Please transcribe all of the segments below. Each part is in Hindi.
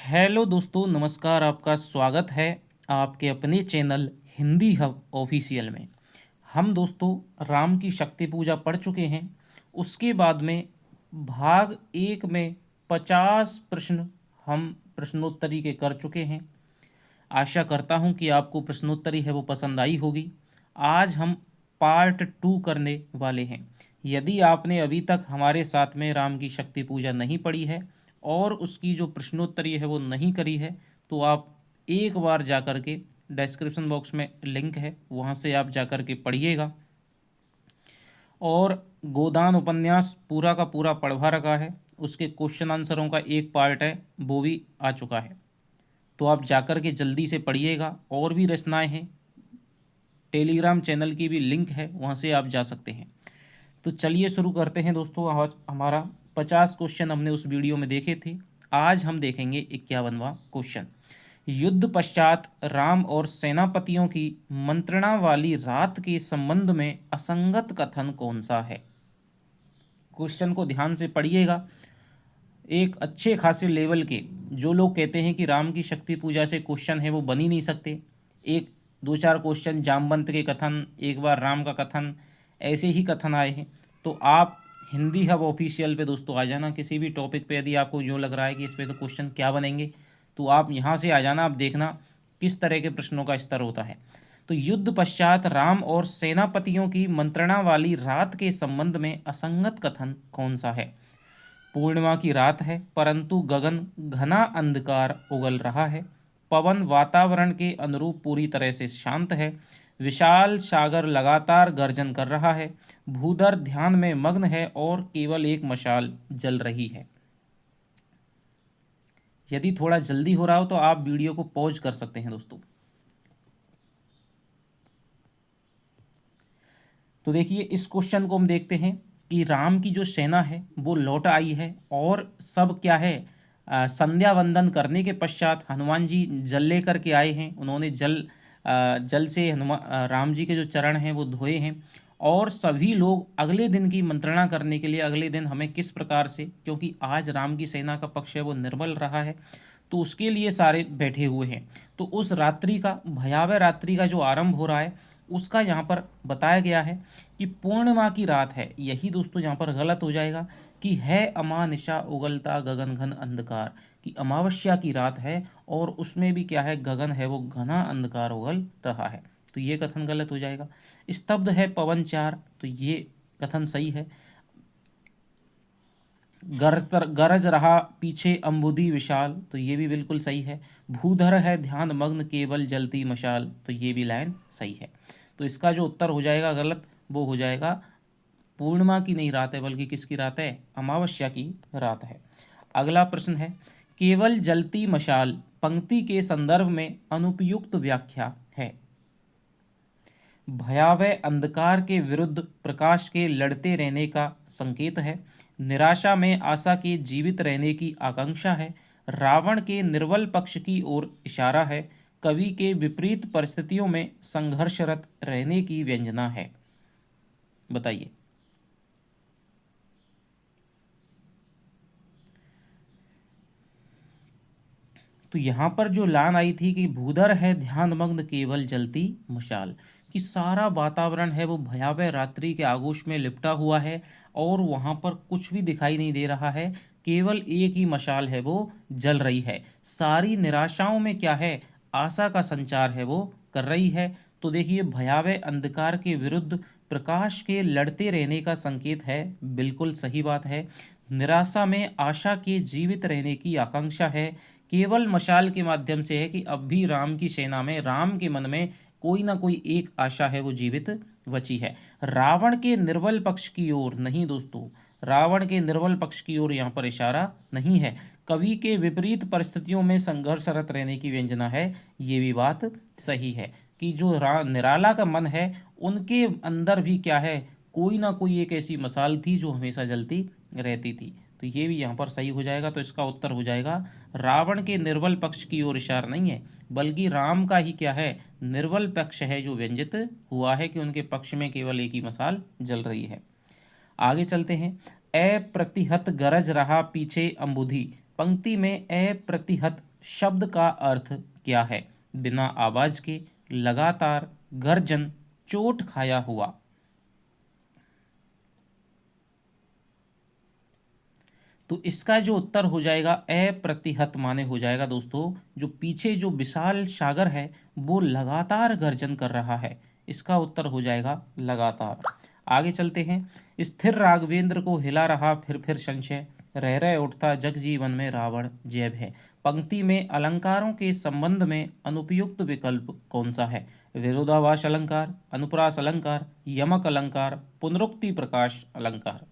हेलो दोस्तों, नमस्कार। आपका स्वागत है आपके अपने चैनल हिंदी हब ऑफिशियल में। हम दोस्तों राम की शक्ति पूजा पढ़ चुके हैं। उसके बाद में भाग 1 में 50 प्रश्न हम प्रश्नोत्तरी के कर चुके हैं। आशा करता हूं कि आपको प्रश्नोत्तरी है वो पसंद आई होगी। आज हम पार्ट 2 करने वाले हैं। यदि आपने अभी तक हमारे साथ में राम की शक्ति पूजा नहीं पढ़ी है और उसकी जो प्रश्नोत्तरी है वो नहीं करी है, तो आप एक बार जा कर के डिस्क्रिप्शन बॉक्स में लिंक है, वहाँ से आप जा कर के पढ़िएगा। और गोदान उपन्यास पूरा का पूरा पढ़वा रखा है, उसके क्वेश्चन आंसरों का एक पार्ट है वो भी आ चुका है, तो आप जाकर के जल्दी से पढ़िएगा। और भी रचनाएं हैं, टेलीग्राम चैनल की भी लिंक है, वहाँ से आप जा सकते हैं। तो चलिए शुरू करते हैं दोस्तों। आज हमारा 50 क्वेश्चन हमने उस वीडियो में देखे थे। आज हम देखेंगे 51वां क्वेश्चन। युद्ध पश्चात राम और सेनापतियों की मंत्रणा वाली रात के संबंध में असंगत कथन कौन सा है? क्वेश्चन को ध्यान से पढ़िएगा। एक अच्छे खासे लेवल के जो लोग कहते हैं कि राम की शक्ति पूजा से क्वेश्चन है वो बन ही नहीं सकते, एक दो चार क्वेश्चन जामवंत के कथन, एक बार राम का कथन, ऐसे ही कथन आए हैं, तो आप हिंदी हब ऑफिशियल पे दोस्तों आ जाना। किसी भी टॉपिक पे यदि आपको जो लग रहा है कि इस पे तो क्वेश्चन क्या बनेंगे, तो आप यहाँ से आ जाना। आप देखना किस तरह के प्रश्नों का स्तर होता है। तो युद्ध पश्चात राम और सेनापतियों की मंत्रणा वाली रात के संबंध में असंगत कथन कौन सा है? पूर्णिमा की रात है परंतु गगन घना अंधकार उगल रहा है। पवन वातावरण के अनुरूप पूरी तरह से शांत है। विशाल सागर लगातार गर्जन कर रहा है। भूधर ध्यान में मग्न है और केवल एक मशाल जल रही है। यदि थोड़ा जल्दी हो रहा हो तो आप वीडियो को पॉज कर सकते हैं दोस्तों। तो देखिए, इस क्वेश्चन को हम देखते हैं कि राम की जो सेना है वो लौट आई है और सब क्या है, संध्या वंदन करने के पश्चात हनुमान जी जल लेकर के आए हैं। उन्होंने जल से हनुमान राम जी के जो चरण हैं वो धोए हैं। और सभी लोग अगले दिन की मंत्रणा करने के लिए, अगले दिन हमें किस प्रकार से, क्योंकि आज राम की सेना का पक्ष है वो निर्बल रहा है, तो उसके लिए सारे बैठे हुए हैं। तो उस रात्रि का, भयावह रात्रि का जो आरंभ हो रहा है, उसका यहाँ पर बताया गया है कि पूर्णिमा की रात है। यही दोस्तों यहाँ पर गलत हो जाएगा कि है अमानिशा उगलता गगन घन अंधकार, कि अमावस्या की रात है और उसमें भी क्या है, गगन है वो घना अंधकार उगल रहा है, तो ये कथन गलत हो जाएगा। स्तब्ध है पवन चार, तो ये कथन सही है। गरज रहा पीछे अंबुदी विशाल, तो ये भी बिल्कुल सही है। भूधर है ध्यान मग्न केवल जलती मशाल, तो ये भी लाइन सही है। तो इसका जो उत्तर हो जाएगा गलत, वो हो जाएगा पूर्णिमा की नहीं रात है, बल्कि किसकी रात है, अमावस्या की रात है। अगला प्रश्न है, केवल जलती मशाल पंक्ति के संदर्भ में अनुपयुक्त व्याख्या है। भयावह अंधकार के विरुद्ध प्रकाश के लड़ते रहने का संकेत है। निराशा में आशा के जीवित रहने की आकांक्षा है। रावण के निर्बल पक्ष की ओर इशारा है। कवि के विपरीत परिस्थितियों में संघर्षरत रहने की व्यंजना है। बताइए। तो यहाँ पर जो लाइन आई थी कि भूधर है ध्यानमग्न केवल जलती मशाल, कि सारा वातावरण है वो भयावह रात्रि के आगोश में लिपटा हुआ है और वहाँ पर कुछ भी दिखाई नहीं दे रहा है, केवल एक ही मशाल है वो जल रही है। सारी निराशाओं में क्या है, आशा का संचार है वो कर रही है। तो देखिए, भयावह अंधकार के विरुद्ध प्रकाश के लड़ते रहने का संकेत है, बिल्कुल सही बात है। निराशा में आशा के जीवित रहने की आकांक्षा है। केवल मशाल के माध्यम से है कि अब भी राम की सेना में, राम के मन में कोई ना कोई एक आशा है वो जीवित बची है। रावण के निर्बल पक्ष की ओर नहीं दोस्तों, रावण के निर्बल पक्ष की ओर यहाँ पर इशारा नहीं है। कवि के विपरीत परिस्थितियों में संघर्षरत रहने की व्यंजना है, ये भी बात सही है कि जो निराला का मन है उनके अंदर भी क्या है, कोई ना कोई एक ऐसी मसाल थी जो हमेशा जलती रहती थी। तो ये भी यहाँ पर सही हो जाएगा। तो इसका उत्तर हो जाएगा, रावण के निर्बल पक्ष की ओर इशारा नहीं है, बल्कि राम का ही क्या है, निर्बल पक्ष है जो व्यंजित हुआ है, कि उनके पक्ष में केवल एक ही मसाल जल रही है। आगे चलते हैं। अप्रतिहत गरज रहा पीछे अंबुधि, पंक्ति में अप्रतिहत शब्द का अर्थ क्या है? बिना आवाज के, लगातार, गर्जन, चोट खाया हुआ। तो इसका जो उत्तर हो जाएगा अप्रतिहत माने हो जाएगा दोस्तों। जो पीछे जो विशाल सागर है वो लगातार गर्जन कर रहा है। इसका उत्तर हो जाएगा लगातार। आगे चलते हैं। स्थिर राघवेंद्र को हिला रहा फिर संशय, रह रह उठता जग जीवन में रावण जय है। पंक्ति में अलंकारों के संबंध में अनुपयुक्त विकल्प कौन सा है? विरोधाभास अलंकार, अनुप्रास अलंकार, यमक अलंकार, पुनरुक्ति प्रकाश अलंकार।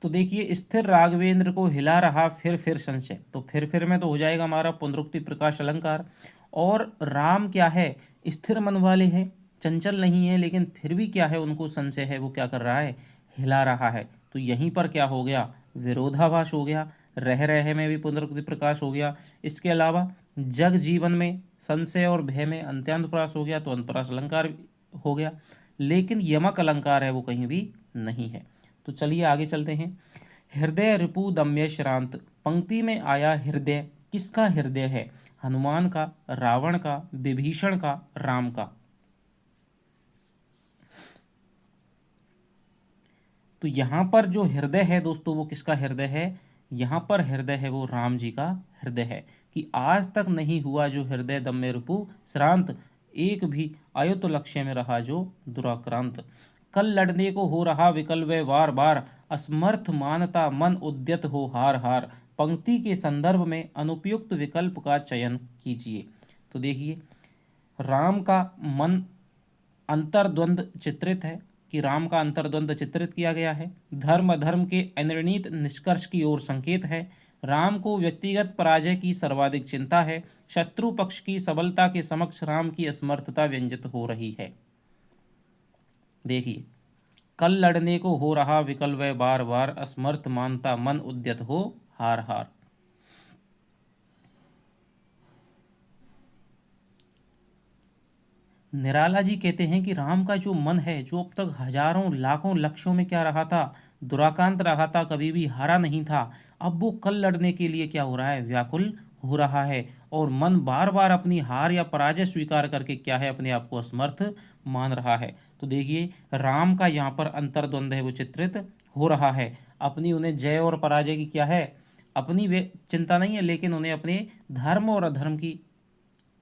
तो देखिए, स्थिर राघवेंद्र को हिला रहा फिर संशय, तो फिर में तो हो जाएगा हमारा पुनरुक्ति प्रकाश अलंकार। और राम क्या है? स्थिर मन वाले हैं, चंचल नहीं है, लेकिन फिर भी क्या है, उनको संशय है, वो क्या कर रहा है? हिला रहा है। तो यहीं पर क्या हो गया? विरोधाभास हो गया। रह रहे में भी पुनरुक्ति प्रकाश हो गया। इसके अलावा जग जीवन में संशय और भय में अंत्यानुप्रास हो गया, तो अनुप्रास अलंकार हो गया। लेकिन यमक अलंकार है वो कहीं भी नहीं है। तो चलिए आगे चलते हैं। हृदय रिपु दम्य श्रांत, पंक्ति में आया हृदय किसका हृदय है? हनुमान का, रावण का, विभीषण का, राम का। तो यहाँ पर जो हृदय है दोस्तों वो किसका हृदय है? यहाँ पर हृदय है वो राम जी का हृदय है। कि आज तक नहीं हुआ जो हृदय दम्य रिपु श्रांत, एक भी अयुत लक्ष्य में रहा जो दुराक्रांत। कल लड़ने को हो रहा विकल व वार बार, असमर्थ मानता मन उद्यत हो हार हार। पंक्ति के संदर्भ में अनुपयुक्त विकल्प का चयन कीजिए। तो देखिए, राम का मन अंतर्द्वंद चित्रित है, कि राम का अंतर्द्वंद चित्रित किया गया है। धर्म अधर्म के अनिर्णीत निष्कर्ष की ओर संकेत है। राम को व्यक्तिगत पराजय की सर्वाधिक चिंता है। शत्रु पक्ष की सबलता के समक्ष राम की असमर्थता व्यंजित हो रही है। देखिए, कल लड़ने को हो रहा विकल व बार बार, असमर्थ मानता मन उद्यत हो हार हार। निराला जी कहते हैं कि राम का जो मन है, जो अब तक हजारों लाखों लक्ष्यों में क्या रहा था? दुराकांत रहा था, कभी भी हारा नहीं था। अब वो कल लड़ने के लिए क्या हो रहा है? व्याकुल हो रहा है। और मन बार बार अपनी हार या पराजय स्वीकार करके क्या है? अपने आप को असमर्थ मान रहा है। तो देखिए, राम का यहाँ पर अंतर्द्वंद है वो चित्रित हो रहा है। अपनी उन्हें जय और पराजय की क्या है? अपनी वे चिंता नहीं है, लेकिन उन्हें अपने धर्म और अधर्म की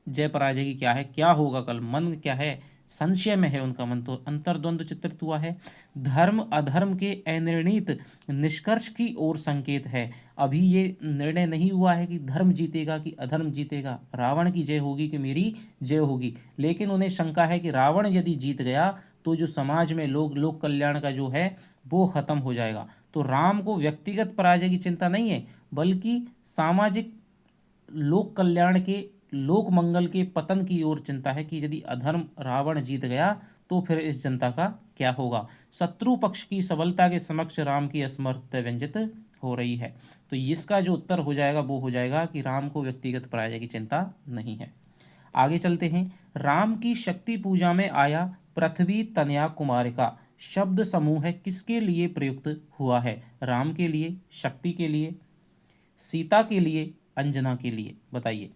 जय पराजय की क्या है? क्या होगा कल? मन क्या है? संशय में है उनका मन। तो अंतर्द्वंद चित्रित हुआ है। धर्म अधर्म के अनिर्णीत निष्कर्ष की ओर संकेत है। अभी ये निर्णय नहीं हुआ है कि धर्म जीतेगा कि अधर्म जीतेगा, रावण की जय होगी कि मेरी जय होगी। लेकिन उन्हें शंका है कि रावण यदि जीत गया तो जो समाज में लोक कल्याण का जो है वो खत्म हो जाएगा। तो राम को व्यक्तिगत पराजय की चिंता नहीं है, बल्कि सामाजिक लोक कल्याण के, लोक मंगल के पतन की ओर चिंता है। कि यदि अधर्म रावण जीत गया तो फिर इस जनता का क्या होगा? शत्रु पक्ष की सबलता के समक्ष राम की असमर्थता व्यंजित हो रही है। तो इसका जो उत्तर हो जाएगा वो हो जाएगा कि राम को व्यक्तिगत पराजय की चिंता नहीं है। आगे चलते हैं। राम की शक्ति पूजा में आया पृथ्वी तनया कुमारिका शब्द समूह है किसके लिए प्रयुक्त हुआ है? राम के लिए, शक्ति के लिए, सीता के लिए, अंजना के लिए। बताइए।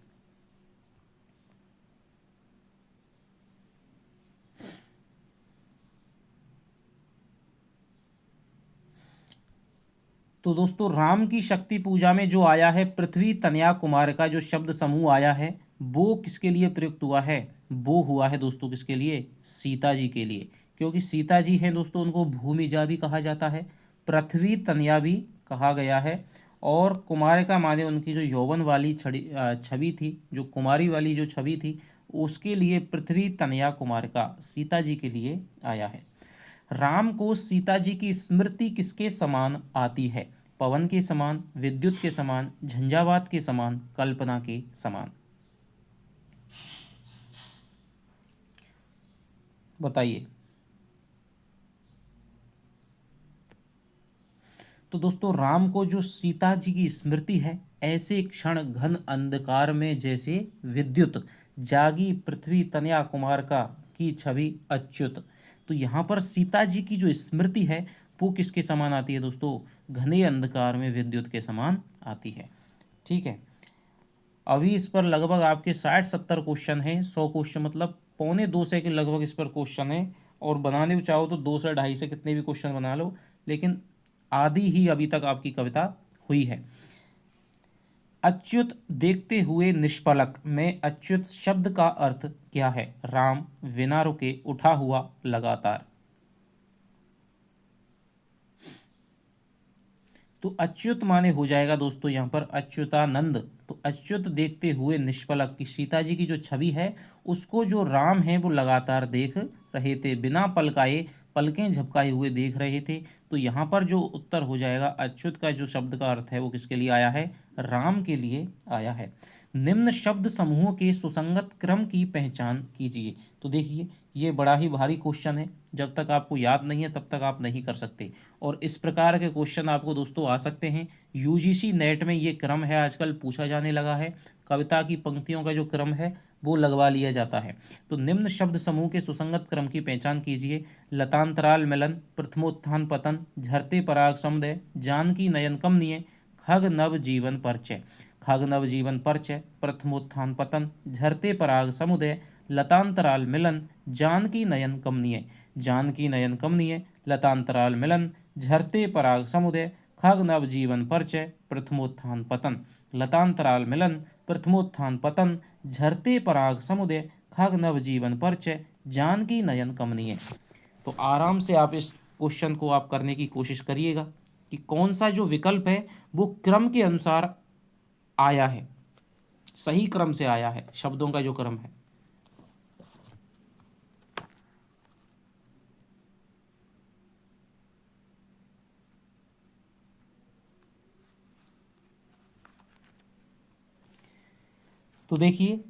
तो दोस्तों, राम की शक्ति पूजा में जो आया है पृथ्वी तनया कुमार का जो शब्द समूह आया है वो किसके लिए प्रयुक्त हुआ है? वो हुआ है दोस्तों किसके लिए? सीता जी के लिए। क्योंकि सीता जी हैं दोस्तों, उनको भूमिजा भी कहा जाता है, पृथ्वी तनया भी कहा गया है। और कुमारिका माने उनकी जो यौवन वाली छवि थी, जो कुमारी वाली जो छवि थी, उसके लिए पृथ्वी तनया कुमारिका सीता जी के लिए आया है। राम को सीता जी की स्मृति किसके समान आती है? पवन के समान, विद्युत के समान, झंझावात के समान, कल्पना के समान। बताइए। तो दोस्तों, राम को जो सीता जी की स्मृति है ऐसे क्षण घन अंधकार में जैसे विद्युत, जागी पृथ्वी तनया कुमार का की छवि अच्युत। तो यहाँ पर सीता जी की जो स्मृति है वो किसके समान आती है दोस्तों? घने अंधकार में विद्युत के समान आती है। ठीक है, अभी इस पर लगभग आपके 60-70 क्वेश्चन हैं। 100 क्वेश्चन मतलब 1.25 के लगभग इस पर क्वेश्चन है, और बनाने को चाहो तो 2 से 2.5 से कितने भी क्वेश्चन बना लो, लेकिन आधी ही अभी तक आपकी कविता हुई है। अच्युत देखते हुए निष्पलक में अच्युत शब्द का अर्थ क्या है? राम, बिना रुके, उठा हुआ, लगातार। तो अच्युत माने हो जाएगा दोस्तों यहाँ पर अच्युतानंद। तो अच्युत देखते हुए निष्पलक की सीता जी की जो छवि है उसको जो राम है वो लगातार देख रहे थे, बिना पलकाए, पलकें झपकाए हुए देख रहे थे। तो यहाँ पर जो उत्तर हो जाएगा, अच्युत का जो शब्द का अर्थ है वो किसके लिए आया है? राम के लिए आया है। निम्न शब्द समूहों के सुसंगत क्रम की पहचान कीजिए। तो देखिए ये बड़ा ही भारी क्वेश्चन है, जब तक आपको याद नहीं है तब तक आप नहीं कर सकते, और इस प्रकार के क्वेश्चन आपको दोस्तों आ सकते हैं। यूजीसी नेट में ये क्रम है आजकल पूछा जाने लगा है, कविता की पंक्तियों का जो क्रम है वो लगवा लिया जाता है। तो निम्न शब्द समूह के सुसंगत क्रम की पहचान कीजिए। लतांतराल मिलन, प्रथमोत्थान पतन, झरते पराग समुदय, जानकी नयन कमनीय, खग नव जीवन परिचय। खग नव जीवन परिचय, प्रथमोत्थान पतन, झरते पराग समुदय, लतांतराल मिलन, जानकी नयन कमनीय। जानकी नयन कमनीय, लतांतराल मिलन, झरते पराग समुदय, खग नव जीवन परिचय, प्रथमोत्थान पतन। लतांतराल मिलन, प्रथमोत्थान पतन, झरते पराग समुदय, खग नव जीवन परिचय, जानकी नयन कमनीय। तो आराम से आप इस क्वेश्चन को आप करने की कोशिश करिएगा कि कौन सा जो विकल्प है वो क्रम के अनुसार आया है, सही क्रम से आया है, शब्दों का जो क्रम है। तो देखिए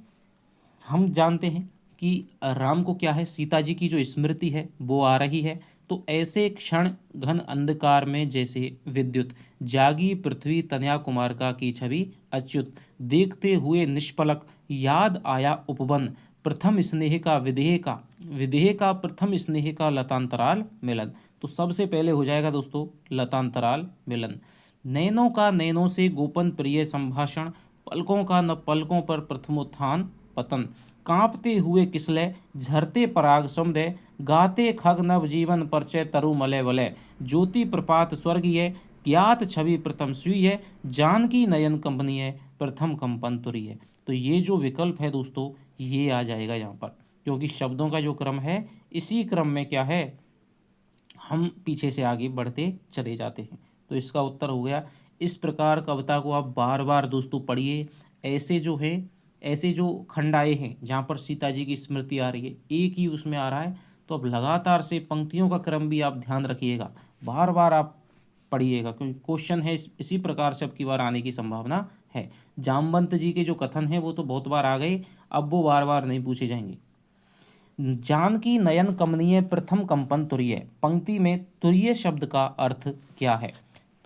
हम जानते हैं कि राम को क्या है, सीता जी की जो स्मृति है वो आ रही है। तो ऐसे क्षण घन अंधकार में जैसे विद्युत, जागी पृथ्वी तनया कुमार का की छवि अच्युत, देखते हुए निष्पलक, याद आया उपवन, प्रथम स्नेह का विदेह का, विदेह का प्रथम स्नेह का लतांतराल मिलन। तो सबसे पहले हो जाएगा दोस्तों लतांतराल मिलन। नैनों का नैनों से गोपन प्रिय संभाषण, पलकों का न पलकों पर प्रथमोत्थान पतन, कांपते हुए किसलय, झरते पराग समुदय, गाते खग नव जीवन परिचय तरु मलय वलय, ज्योति प्रपात स्वर्गीय, ज्ञात छवि प्रथम स्वीय, जानकी नयन कंपनीय, प्रथम कंपन तुरीय। तो ये जो विकल्प है दोस्तों ये आ जाएगा यहाँ पर, क्योंकि शब्दों का जो क्रम है इसी क्रम में क्या है, हम पीछे से आगे बढ़ते चले जाते हैं। तो इसका उत्तर हो गया। इस प्रकार कविता को आप बार बार दोस्तों पढ़िए। ऐसे जो है, ऐसे जो खंड आए हैं जहाँ पर सीता जी की स्मृति आ रही है, एक ही उसमें आ रहा है, तो अब लगातार से पंक्तियों का क्रम भी आप ध्यान रखिएगा, बार बार आप पढ़िएगा, क्योंकि क्वेश्चन है इसी प्रकार से अब की बार आने की संभावना है। जामवंत जी के जो कथन हैं वो तो बहुत बार आ गए, अब वो बार बार नहीं पूछे जाएंगे। जानकी नयन कमनीय, प्रथम कंपन तुरीय। पंक्ति में तुरीय शब्द का अर्थ क्या है?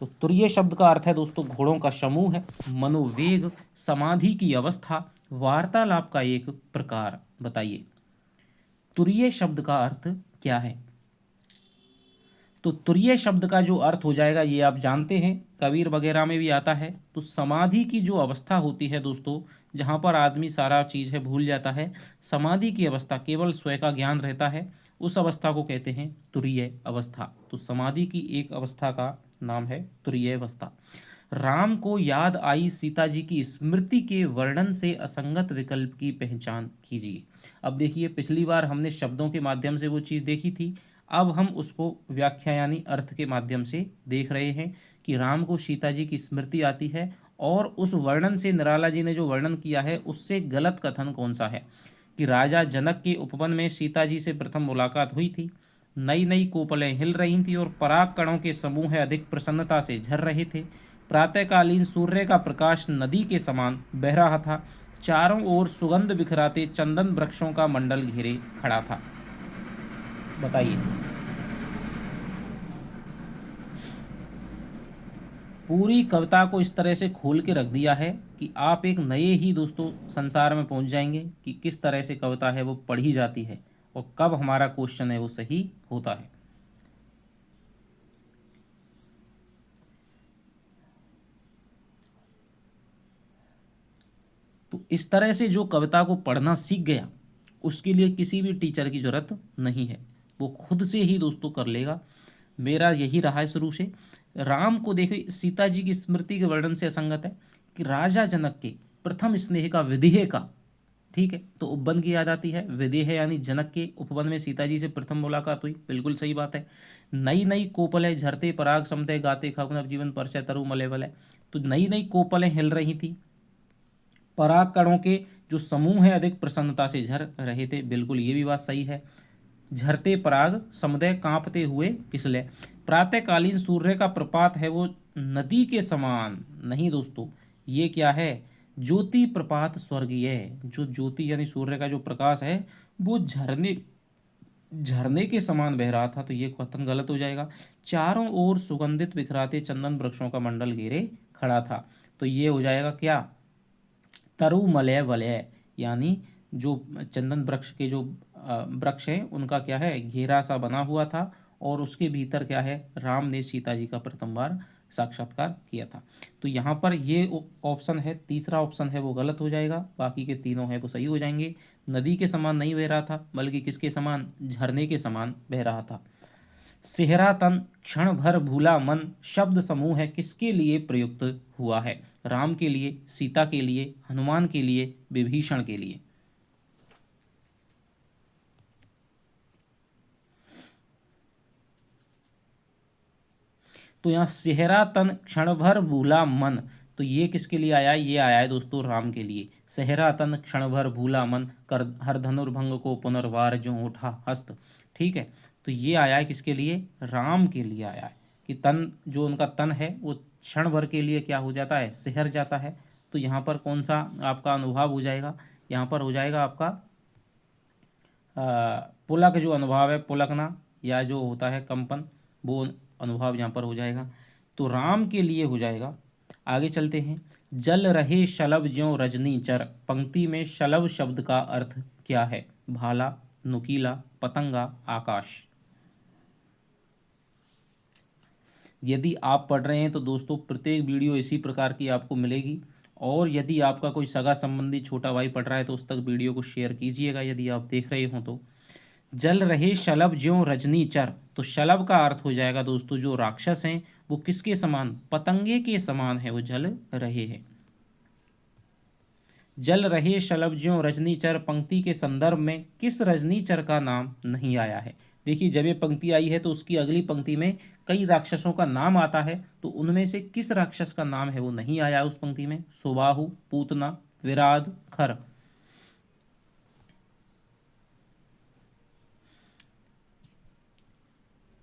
तो तुरीय शब्द का अर्थ है दोस्तों घोड़ों का समूह है, मनोवेग, समाधि की अवस्था, वार्तालाप का एक प्रकार। बताइए तुरीय शब्द का अर्थ क्या है? तो तुरीय शब्द का जो अर्थ हो जाएगा ये आप जानते हैं, कबीर वगैरह में भी आता है। तो समाधि की जो अवस्था होती है दोस्तों, जहाँ पर आदमी सारा चीज़ है भूल जाता है, समाधि की अवस्था, केवल स्वयं का ज्ञान रहता है, उस अवस्था को कहते हैं तुरीय अवस्था। तो समाधि की एक अवस्था का नाम है तुरीय अवस्था। राम को याद आई सीता जी की स्मृति के वर्णन से असंगत विकल्प की पहचान कीजिए। अब देखिए पिछली बार हमने शब्दों के माध्यम से वो चीज़ देखी थी, अब हम उसको व्याख्या यानी अर्थ के माध्यम से देख रहे हैं कि राम को सीता जी की स्मृति आती है, और उस वर्णन से निराला जी ने जो वर्णन किया है उससे गलत कथन कौन सा है? कि राजा जनक के उपवन में सीता जी से प्रथम मुलाकात हुई थी, नई नई कोपलें हिल रही थी और पराग कणों के समूह अधिक प्रसन्नता से झर रहे थे, प्रातःकालीन सूर्य का प्रकाश नदी के समान बह रहा था, चारों ओर सुगंध बिखराते चंदन वृक्षों का मंडल घेरे खड़ा था। बताइए पूरी कविता को इस तरह से खोल के रख दिया है कि आप एक नए ही दोस्तों संसार में पहुंच जाएंगे कि किस तरह से कविता है वो पढ़ी जाती है और कब हमारा क्वेश्चन है वो सही होता है। तो इस तरह से जो कविता को पढ़ना सीख गया उसके लिए किसी भी टीचर की जरूरत नहीं है, वो खुद से ही दोस्तों कर लेगा। मेरा यही रहा है शुरू से। राम को देखो, सीता जी की स्मृति के वर्णन से असंगत है कि राजा जनक के प्रथम स्नेह का विदेह का, ठीक है, तो उपवन की याद आती है। विदेह यानी जनक के उपवन में सीता जी से प्रथम मुलाकात हुई, बिल्कुल सही बात है। नई नई कोपलें झरते पराग समते गाते खगनव जीवन परचय तरु मले वलय, तो नई नई कोपलें हिल रही थी, पराग कणों के जो समूह है अधिक प्रसन्नता से झर रहे थे, बिल्कुल ये भी बात सही है। झरते पराग समुदय कांपते हुए फिसले। प्रातःकालीन सूर्य का प्रपात है वो नदी के समान नहीं दोस्तों, ये क्या है, ज्योति प्रपात स्वर्गीय है। जो ज्योति यानी सूर्य का जो प्रकाश है वो झरने झरने के समान बह रहा था, तो ये कथन गलत हो जाएगा। चारों ओर सुगंधित बिखराते चंदन वृक्षों का मंडल घेरे खड़ा था, तो ये हो जाएगा क्या, तरु मलय वलय, यानी जो चंदन वृक्ष के जो वृक्ष हैं उनका क्या है, घेरा सा बना हुआ था और उसके भीतर क्या है, राम ने सीता जी का प्रथम बार साक्षात्कार किया था। तो यहाँ पर ये ऑप्शन है, तीसरा ऑप्शन है वो गलत हो जाएगा, बाकी के तीनों है वो सही हो जाएंगे। नदी के समान नहीं बह रहा था बल्कि किसके समान, झरने के समान बह रहा था। सेहरा तन क्षण भर भूला मन शब्द समूह है किसके लिए प्रयुक्त हुआ है, राम के लिए, सीता के लिए, हनुमान के लिए, विभीषण के लिए। तो यहाँ सेहरा तन क्षण भर भूला मन, तो ये किसके लिए आया है, ये आया है दोस्तों राम के लिए। सेहरा तन क्षण भर भूला मन कर हर धनुर्भंग को पुनर्वार जो उठा हस्त, ठीक है, तो ये आया है किसके लिए, राम के लिए आया है कि तन जो उनका तन है वो क्षण भर के लिए क्या हो जाता है, सिहर जाता है। तो यहाँ पर कौन सा आपका अनुभव हो जाएगा, यहाँ पर हो जाएगा आपका पुलक जो अनुभव है, पुलकना या जो होता है कंपन, वो अनुभव यहाँ पर हो जाएगा। तो राम के लिए हो जाएगा। आगे चलते हैं। जल रहे शलभ ज्यों रजनी चर, पंक्ति में शलभ शब्द का अर्थ क्या है, भाला, नुकीला, पतंगा, आकाश। यदि आप पढ़ रहे हैं तो दोस्तों प्रत्येक वीडियो इसी प्रकार की आपको मिलेगी, और यदि आपका कोई सगा संबंधी छोटा भाई पढ़ रहा है तो उस तक वीडियो को शेयर कीजिएगा यदि आप देख रहे हो तो। जल रहे शलभ ज्यों रजनी चर, तो शलभ का अर्थ हो जाएगा दोस्तों जो राक्षस हैं वो किसके समान, पतंगे के समान है वो जल रहे हैं। जल रहे शलभ ज्यों रजनीचर पंक्ति के संदर्भ में किस रजनीचर का नाम नहीं आया है। देखिए जब ये पंक्ति आई है तो उसकी अगली पंक्ति में कई राक्षसों का नाम आता है, तो उनमें से किस राक्षस का नाम है वो नहीं आया उस पंक्ति में, सुबाहु, पूतना, विराध, खर।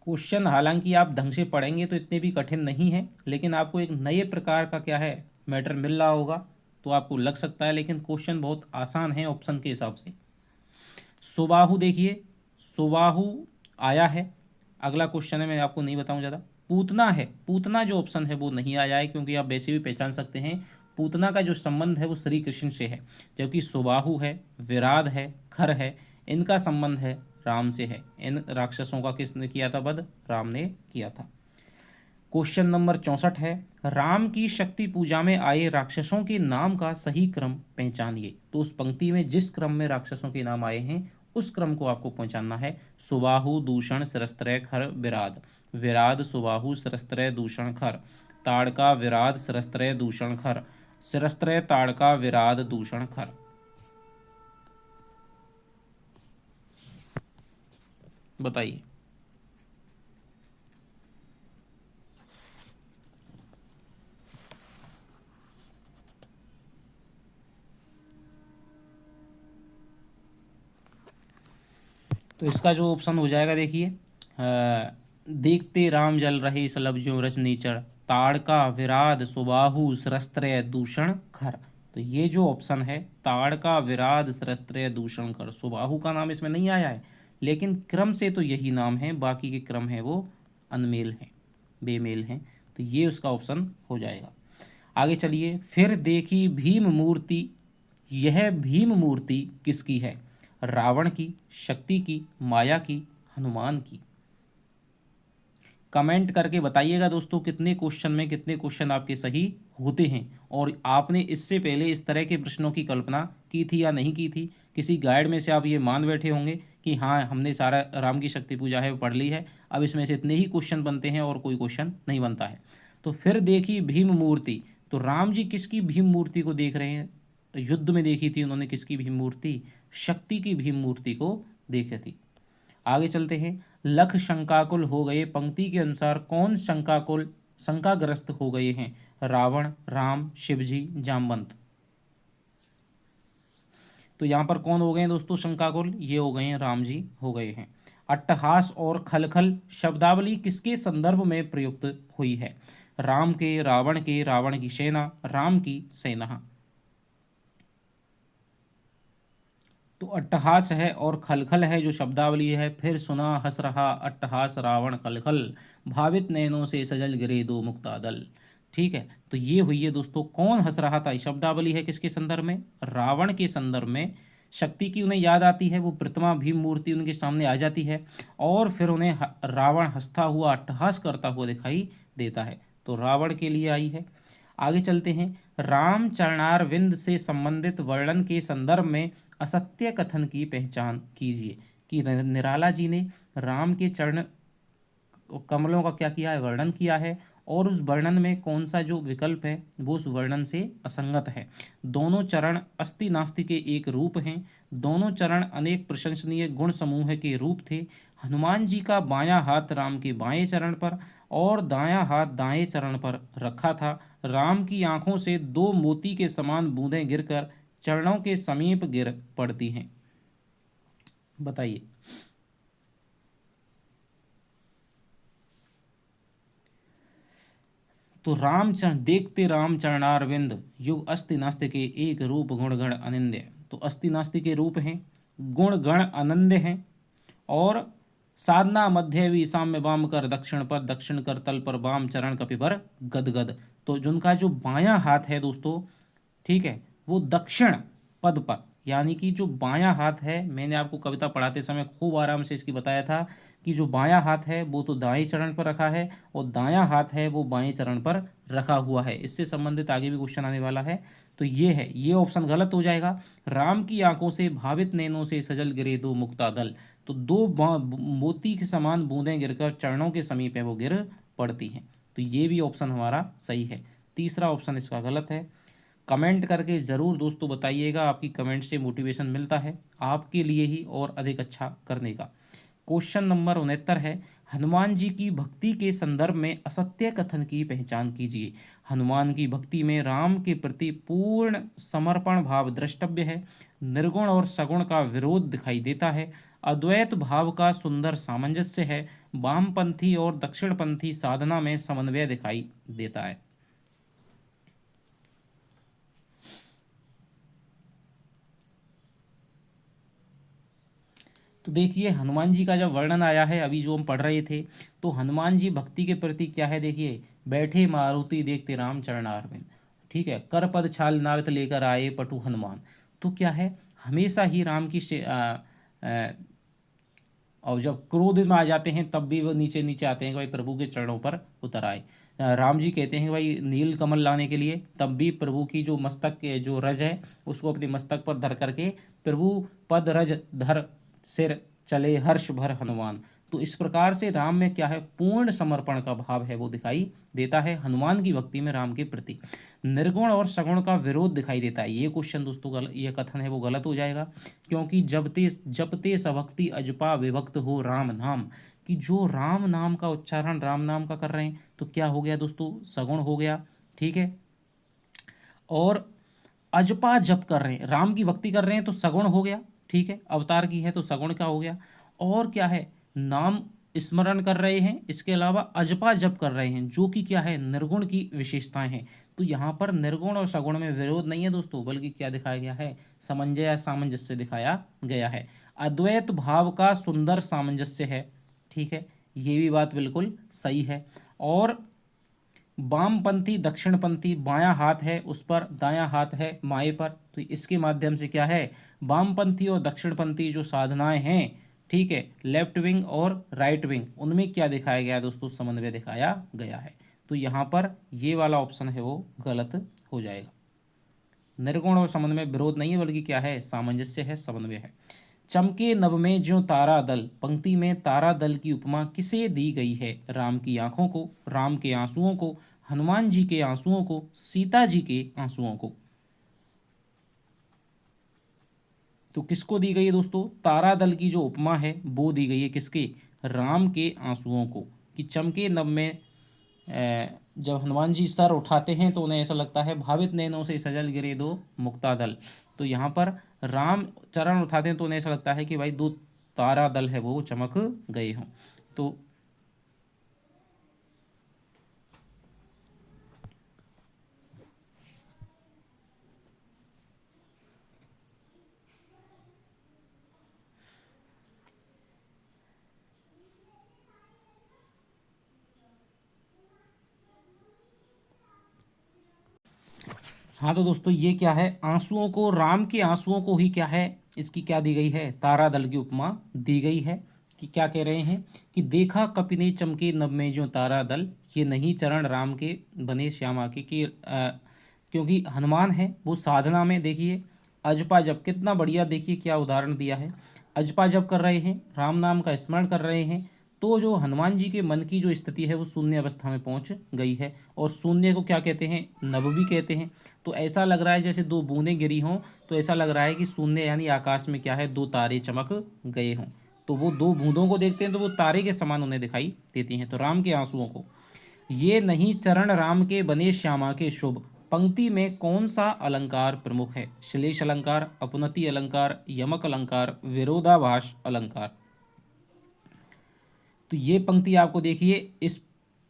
क्वेश्चन हालांकि आप ढंग से पढ़ेंगे तो इतने भी कठिन नहीं है, लेकिन आपको एक नए प्रकार का क्या है मैटर मिल रहा होगा तो आपको लग सकता है, लेकिन क्वेश्चन बहुत आसान है ऑप्शन के हिसाब से। सुबाहु देखिए, सुबाहु आया है, अगला क्वेश्चन है मैं आपको नहीं बताऊं ज़्यादा। पूतना है, पूतना जो ऑप्शन है वो नहीं आया है क्योंकि आप वैसे भी पहचान सकते हैं पूतना का जो संबंध है वो श्री कृष्ण से है, जबकि सुबाहु है, विराध है, खर है, इनका संबंध है राम से है। इन राक्षसों का किसने किया था वध, राम ने किया था। क्वेश्चन नंबर 64 है, राम की शक्ति पूजा में आए राक्षसों के नाम का सही क्रम पहचानिए। तो उस पंक्ति में जिस क्रम में राक्षसों के नाम आए हैं उस क्रम को आपको पहचानना है। सुबाहु, दूषण, सरस्त्रय, खर, विराध। विराध, सुबाहु, सरस्त्रय, दूषण, खर। ताड़का, विराध, सरस्त्रय, दूषण, खर। सरस्त्रय, ताड़का, विराध, दूषण, खर। बताइए। तो इसका जो ऑप्शन हो जाएगा देखिए, देखते राम जल रहे सलभ ज्यों रजनीचर, ताड़का, विराध, सुबाहु, सरस्त्रय, दूषण, खर। तो ये जो ऑप्शन है ताड़का, विराध, सरस्त्रय, दूषण, खर, सुबाहु का नाम इसमें नहीं आया है, लेकिन क्रम से तो यही नाम है, बाकी के क्रम है वो अनमेल हैं, बेमेल हैं। तो ये उसका ऑप्शन हो जाएगा। आगे चलिए, फिर देखी भीम मूर्ति, यह भीम मूर्ति किसकी है? रावण की, शक्ति की, माया की, हनुमान की? कमेंट करके बताइएगा दोस्तों कितने क्वेश्चन में कितने क्वेश्चन आपके सही होते हैं, और आपने इससे पहले इस तरह के प्रश्नों की कल्पना की थी या नहीं की थी। किसी गाइड में से आप ये मान बैठे होंगे कि हाँ हमने सारा राम की शक्ति पूजा है वो पढ़ ली है, अब इसमें से इतने ही क्वेश्चन बनते हैं और कोई क्वेश्चन नहीं बनता है। तो फिर देखी भीम मूर्ति, तो राम जी किसकी भीम मूर्ति को देख रहे हैं? युद्ध में देखी थी उन्होंने किसकी भीम मूर्ति? शक्ति की भीम मूर्ति को देखी थी। आगे चलते हैं, लख शंकाकुल हो गए, पंक्ति के अनुसार कौन शंकाकुल शंकाग्रस्त हो गए हैं? रावण, राम, शिवजी, जामवंत? तो यहाँ पर कौन हो गए हैं दोस्तों शंकाकुल? ये हो गए हैं राम जी हो गए हैं। अट्टहास और खलखल शब्दावली किसके संदर्भ में प्रयुक्त हुई है? राम के, रावण के, रावण की सेना, राम की सेना? तो अट्टहास है और खलखल है जो शब्दावली है। फिर सुना हंस रहा अट्टहास रावण खलखल, भावित नैनों से सजल गिरे दो मुक्तादल। ठीक है, तो ये हुई है दोस्तों कौन हंस रहा था, शब्दावली है किसके संदर्भ में? रावण के संदर्भ में। शक्ति की उन्हें याद आती है, वो प्रतिमा भीम मूर्ति उनके सामने आ जाती है, और फिर उन्हें रावण हंसता हुआ अट्टहास करता हुआ दिखाई देता है, तो रावण के लिए आई है। आगे चलते हैं, राम चरणारविंद से संबंधित वर्णन के संदर्भ में असत्य कथन की पहचान कीजिए। कि निराला जी ने राम के चरण कमलों का क्या किया है? वर्णन किया है, और उस वर्णन में कौन सा जो विकल्प है वो उस वर्णन से असंगत है। दोनों चरण अस्ति नास्ति के एक रूप हैं, दोनों चरण अनेक प्रशंसनीय गुण समूह के रूप थे। हनुमान जी का बायां हाथ राम के बाएं चरण पर और दायां हाथ दाएं चरण पर रखा था। राम की आंखों से दो मोती के समान बूंदें गिरकर चरणों के समीप गिर पड़ती हैं। बताइए। तो रामचरण देखते राम चरणारविंद, युग अस्ति नास्ति के एक रूप गुण गण अनिंद्य। तो अस्ति नास्ति के रूप हैं, गुण गण अनंद हैं, और साधना मध्य भी साम्य वाम कर दक्षिण पर, दक्षिण कर तल पर, वाम चरण कपिपर गदगद। तो जिनका जो बायां हाथ है दोस्तों, ठीक है, वो दक्षिण पद पर, यानी कि जो बायां हाथ है, मैंने आपको कविता पढ़ाते समय खूब आराम से इसकी बताया था कि जो बायां हाथ है वो तो दाएं चरण पर रखा है, और दायां हाथ है वो बाएं चरण पर रखा हुआ है। इससे संबंधित आगे भी क्वेश्चन आने वाला है, तो ये है, ये ऑप्शन गलत हो जाएगा। राम की आंखों से भावित नैनों से सजल गिरे दो मुक्तादल, तो दो मोती के समान बूंदें गिरकर चरणों के समीप है वो गिर पड़ती हैं, तो ये भी ऑप्शन हमारा सही है। तीसरा ऑप्शन इसका गलत है। कमेंट करके ज़रूर दोस्तों बताइएगा, आपकी कमेंट से मोटिवेशन मिलता है आपके लिए ही और अधिक अच्छा करने का। क्वेश्चन नंबर 69 है, हनुमान जी की भक्ति के संदर्भ में असत्य कथन की पहचान कीजिए। हनुमान की भक्ति में राम के प्रति पूर्ण समर्पण भाव द्रष्टव्य है, निर्गुण और सगुण का विरोध दिखाई देता है, अद्वैत भाव का सुंदर सामंजस्य है, वामपंथी और दक्षिणपंथी साधना में समन्वय दिखाई देता है। तो देखिए हनुमान जी का जब वर्णन आया है अभी जो हम पढ़ रहे थे, तो हनुमान जी भक्ति के प्रति क्या है, देखिए, बैठे मारुति देखते राम चरणारविंद, ठीक है, कर पद छाल नावित लेकर आए पटु हनुमान। तो क्या है, हमेशा ही राम की और जब क्रोध में आ जाते हैं तब भी वो नीचे नीचे आते हैं कि भाई प्रभु के चरणों पर उतर आए। राम जी कहते हैं कि भाई नील कमल लाने के लिए, तब भी प्रभु की जो मस्तक के जो रज है उसको अपने मस्तक पर धर करके प्रभु पद रज धर सिर चले हर्ष भर हनुमान। तो इस प्रकार से राम में क्या है, पूर्ण समर्पण का भाव है वो दिखाई देता है हनुमान की भक्ति में राम के प्रति। निर्गुण और सगुण का विरोध दिखाई देता है, ये क्वेश्चन दोस्तों ये कथन है वो गलत हो जाएगा, क्योंकि जपते सभक्ति अजपा विभक्त हो राम नाम, कि जो राम नाम का उच्चारण राम नाम का कर रहे हैं तो क्या हो गया दोस्तों, सगुण हो गया, ठीक है। और अजपा जप कर रहे हैं, राम की भक्ति कर रहे हैं तो सगुण हो गया, ठीक है, अवतार की है तो सगुण का हो गया। और क्या है, नाम स्मरण कर रहे हैं, इसके अलावा अजपा जप कर रहे हैं, जो कि क्या है, निर्गुण की विशेषताएं हैं। तो यहाँ पर निर्गुण और सगुण में विरोध नहीं है दोस्तों, बल्कि क्या दिखाया गया है, समन्वय सामंजस्य दिखाया गया है। अद्वैत भाव का सुंदर सामंजस्य है, ठीक है, ये भी बात बिल्कुल सही है। और वामपंथी दक्षिणपंथी, बायां हाथ है उस पर, दायां हाथ है माए पर। तो इसके माध्यम से क्या है, वामपंथी और दक्षिणपंथी जो साधनाएं हैं, ठीक है, लेफ्ट विंग और राइट विंग, उनमें क्या दिखाया गया दोस्तों, समन्वय दिखाया गया है। तो यहाँ पर ये वाला ऑप्शन है वो गलत हो जाएगा। निर्गुण और समन्वय विरोध नहीं है, बल्कि क्या है, सामंजस्य है, समन्वय है। चमके नभ में ज्यों तारा दल, पंक्ति में तारा दल की उपमा किसे दी गई है? राम की आंखों को, राम के आंसुओं को, हनुमान जी के आंसुओं को, सीता जी के आंसुओं को। तो किसको दी गई है दोस्तों, तारा दल की जो उपमा है वो दी गई है किसके, राम के आंसुओं को। कि चमके नभ में जब हनुमान जी सर उठाते हैं तो उन्हें ऐसा लगता है भावित नैनों से सजल गिरे दो मुक्ता दल। तो यहाँ पर राम चरण उठाते हैं तो उन्हें ऐसा लगता है कि भाई दो तारा दल है वो चमक गए हों। तो हाँ, तो दोस्तों ये क्या है, आंसुओं को, राम के आंसुओं को ही क्या है, इसकी क्या दी गई है, तारा दल की उपमा दी गई है। कि क्या कह रहे हैं कि देखा कपिने चमके नभ में जो तारा दल, ये नहीं चरण राम के बने श्यामा के। कि क्योंकि हनुमान है वो साधना में, देखिए अजपा जप, कितना बढ़िया, देखिए क्या उदाहरण दिया है। अजपा जप कर रहे हैं, राम नाम का स्मरण कर रहे हैं, तो जो हनुमान जी के मन की जो स्थिति है वो शून्य अवस्था में पहुंच गई है। और शून्य को क्या कहते हैं, नभ भी कहते हैं। तो ऐसा लग रहा है जैसे दो बूंदें गिरी हों, तो ऐसा लग रहा है कि शून्य यानी आकाश में क्या है, दो तारे चमक गए हों। तो वो दो बूंदों को देखते हैं तो वो तारे के समान उन्हें दिखाई देती हैं। तो राम के आंसुओं को, ये नहीं चरण राम के बने श्यामा के शुभ, पंक्ति में कौन सा अलंकार प्रमुख है? श्लेष अलंकार, अपनति अलंकार, यमक अलंकार, विरोधाभास अलंकार। तो ये पंक्ति आपको देखिए, इस